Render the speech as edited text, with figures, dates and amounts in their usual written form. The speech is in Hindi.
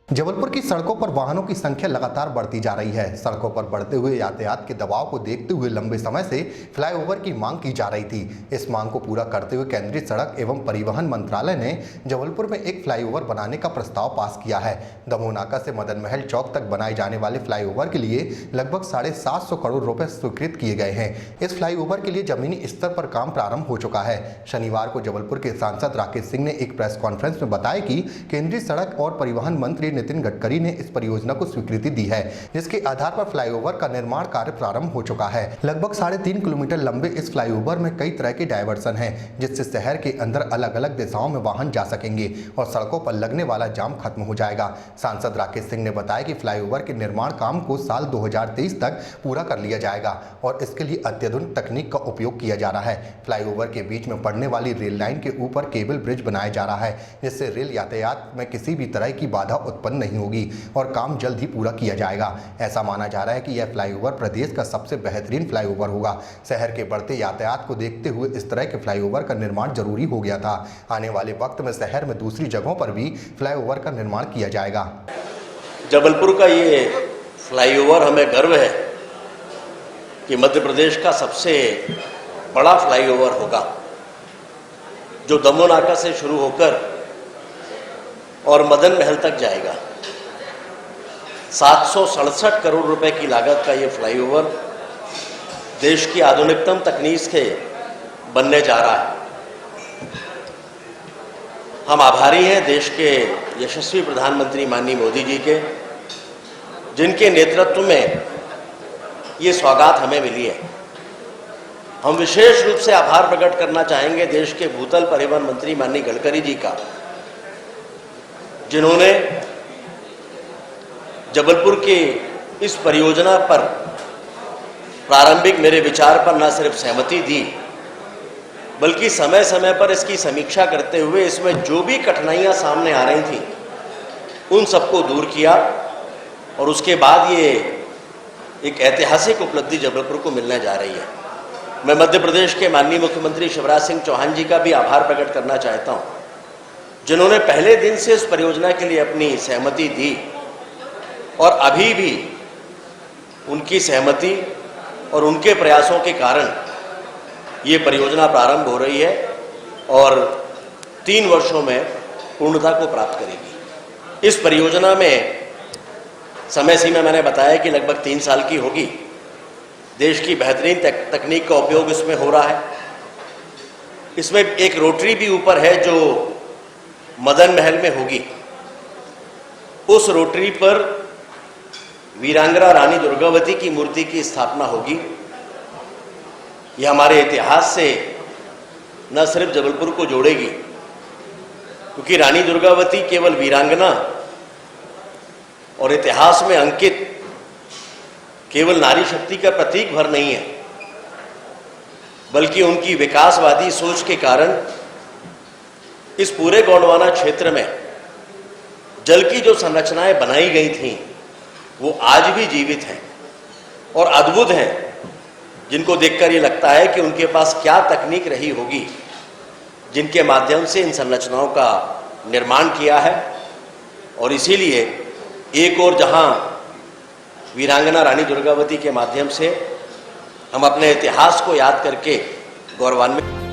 जबलपुर की सड़कों पर वाहनों की संख्या लगातार बढ़ती जा रही है। सड़कों पर बढ़ते हुए यातायात के दबाव को देखते हुए लंबे समय से फ्लाईओवर की मांग की जा रही थी। इस मांग को पूरा करते हुए केंद्रीय सड़क एवं परिवहन मंत्रालय ने जबलपुर में एक फ्लाईओवर बनाने का प्रस्ताव पास किया है। दमोह नाका से मदन महल चौक तक बनाए जाने वाले फ्लाईओवर के लिए लगभग 750 करोड़ रुपए स्वीकृत किए गए हैं। इस फ्लाईओवर के लिए जमीनी स्तर पर काम प्रारंभ हो चुका है। शनिवार को जबलपुर के सांसद राकेश सिंह ने एक प्रेस कॉन्फ्रेंस में बताया कि केंद्रीय सड़क और परिवहन मंत्री नितिन गडकरी ने इस परियोजना को स्वीकृति दी है, जिसके आधार पर फ्लाईओवर का निर्माण कार्य प्रारंभ हो चुका है। लगभग 3.5 किलोमीटर लंबे इस फ्लाईओवर में कई तरह के डायवर्सन हैं, जिससे शहर के अंदर अलग अलग दिशाओं में वाहन जा सकेंगे और सड़कों पर लगने वाला जाम खत्म हो जाएगा। सांसद राकेश सिंह ने बताया कि फ्लाईओवर के निर्माण काम को साल 2023 तक पूरा कर लिया जाएगा और इसके लिए अत्याधुनिक तकनीक का उपयोग किया जा रहा है। फ्लाईओवर के बीच में पड़ने वाली रेल लाइन के ऊपर केबल ब्रिज बनाया जा रहा है, जिससे रेल यातायात में किसी भी तरह की बाधा उत्पन्न नहीं होगी और काम जल्द ही पूरा किया जाएगा। ऐसा माना जा रहा है कि यह फ्लाईओवर प्रदेश का सबसे बेहतरीन फ्लाईओवर होगा। शहर के बढ़ते यातायात को देखते हुए इस तरह के फ्लाईओवर का निर्माण जरूरी हो गया था। आने वाले वक्त में शहर में दूसरी जगहों पर भी फ्लाईओवर का निर्माण किया जाएगा। जबलपुर का ये फ्लाईओवर हमें गर्व है कि मध्य प्रदेश का सबसे बड़ा फ्लाईओवर होगा, जो दमोह नाका से शुरू होकर और मदन महल तक जाएगा। 767 करोड़ रुपए की लागत का ये फ्लाईओवर देश की आधुनिकतम तकनीक से बनने जा रहा है। हम आभारी हैं देश के यशस्वी प्रधानमंत्री माननीय मोदी जी के, जिनके नेतृत्व में ये सौगात हमें मिली है। हम विशेष रूप से आभार प्रकट करना चाहेंगे देश के भूतल परिवहन मंत्री माननीय गडकरी जी का, जिन्होंने जबलपुर की इस परियोजना पर प्रारंभिक मेरे विचार पर न सिर्फ सहमति दी, बल्कि समय समय पर इसकी समीक्षा करते हुए इसमें जो भी कठिनाइयां सामने आ रही थी उन सबको दूर किया और उसके बाद ये एक ऐतिहासिक उपलब्धि जबलपुर को मिलने जा रही है। मैं मध्य प्रदेश के माननीय मुख्यमंत्री शिवराज सिंह चौहान जी का भी आभार प्रकट करना चाहता हूं, जिन्होंने पहले दिन से इस परियोजना के लिए अपनी सहमति दी और अभी भी उनकी सहमति और उनके प्रयासों के कारण ये परियोजना प्रारंभ हो रही है और 3 वर्षों में पूर्णता को प्राप्त करेगी। इस परियोजना में समय सीमा मैंने बताया कि लगभग 3 साल की होगी। देश की बेहतरीन तकनीक का उपयोग इसमें हो रहा है। इसमें एक रोटरी भी ऊपर है जो मदन महल में होगी। उस रोटरी पर वीरांगना रानी दुर्गावती की मूर्ति की स्थापना होगी। यह हमारे इतिहास से न सिर्फ जबलपुर को जोड़ेगी, क्योंकि रानी दुर्गावती केवल वीरांगना और इतिहास में अंकित केवल नारी शक्ति का प्रतीक भर नहीं है, बल्कि उनकी विकासवादी सोच के कारण इस पूरे गोंडवाना क्षेत्र में जल की जो संरचनाएं बनाई गई थीं वो आज भी जीवित हैं और अद्भुत हैं, जिनको देखकर ये लगता है कि उनके पास क्या तकनीक रही होगी जिनके माध्यम से इन संरचनाओं का निर्माण किया है। और इसीलिए एक और जहां वीरांगना रानी दुर्गावती के माध्यम से हम अपने इतिहास को याद करके गौरवान्वित